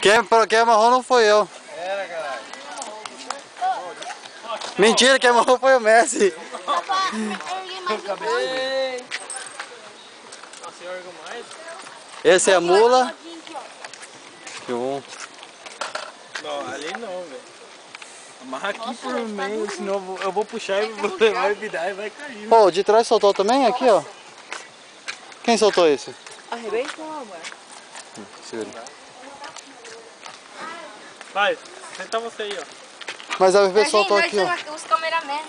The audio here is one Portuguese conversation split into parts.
Quem amarrou não foi eu. Era, caralho. Mentira, quem amarrou foi o Messi. Esse é a mula. Que um. Não, ali não, velho. Amarra aqui por meio, senão eu vou puxar e você vai virar e vai cair. Pô, de trás soltou também? Aqui, ó. Quem soltou esse? Arrebentou, mano. Segura. Vai, senta você aí, ó. Mas a VV soltou aqui, ó. Nós somos os cameraman.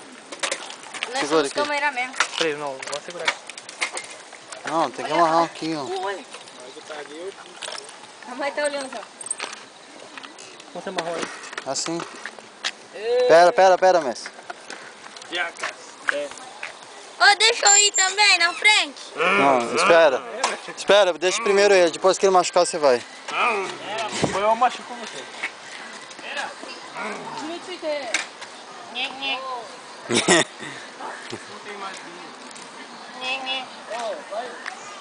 Nós Segura somos os aqui. cameraman. Peraí, não, vou segurar aqui. Não, tem que amarrar aqui, ó. A mãe tá olhando só. Como você amarrou aí? Assim. Pera, Messi. Ô, deixa eu ir também na frente. Não, espera. Espera, deixa primeiro ele. Depois que ele machucar, você vai. Foi eu machuco você. Não tem mais vinho.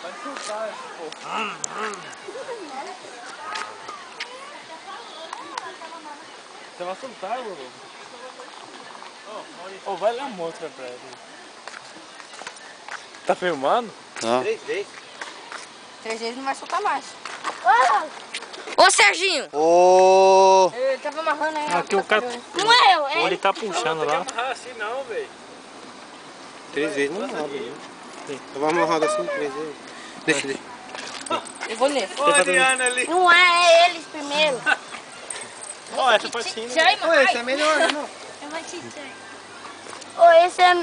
Vai soltar esse povo. Você vai soltar, Lulu? Ô, vai lá mostra pra ele. Tá filmando? Não. 3 vezes. 3 vezes não vai soltar mais. Ô, Serginho. Ô! Ele tava amarrando aí. Aqui o cara. Não é eu, é Ele ele. tá puxando lá. Não amarrar assim não, velho. 3 vezes não dá, velho. Eu vou amarrar assim 3 vezes. Deixa. Eu vou nele. Ô, Adriana ali. Não é eles primeiro. Ó, essa patinha. Oi, esse é melhor, não? Eu vou te dizer. Ô, esse é...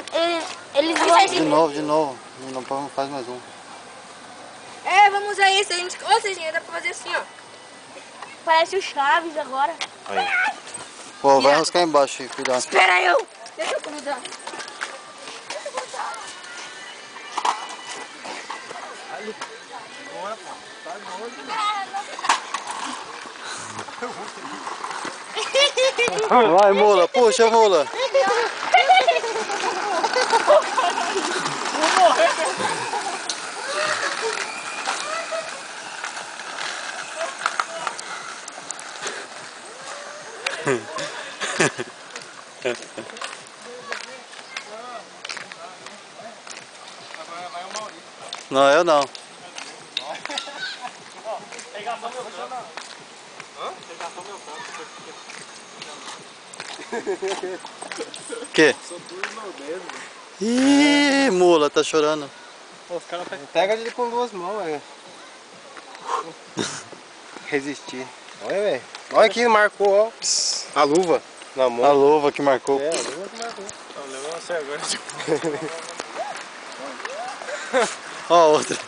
Eles vão... De novo. Não faz mais um. É, vamos usar esse. A gente... Ô, Serginho, dá pra fazer assim, ó. Parece o Chaves agora. Aí. Pô, vai rascar embaixo aí, cuidado. Espera eu. Deixa eu grudar. Vai, mula, puxa, mula. Não, eu não. Pegação meu canto. Hã? Pegação meu canto. Que? Ih, mula, tá chorando. Os caras Pega ele com 2 mãos, velho. Resistir. Olha, velho. Olha aqui, marcou, ó. A luva na mão. A luva que marcou. É, a luva que marcou. Não, levou você agora. Ó, outra.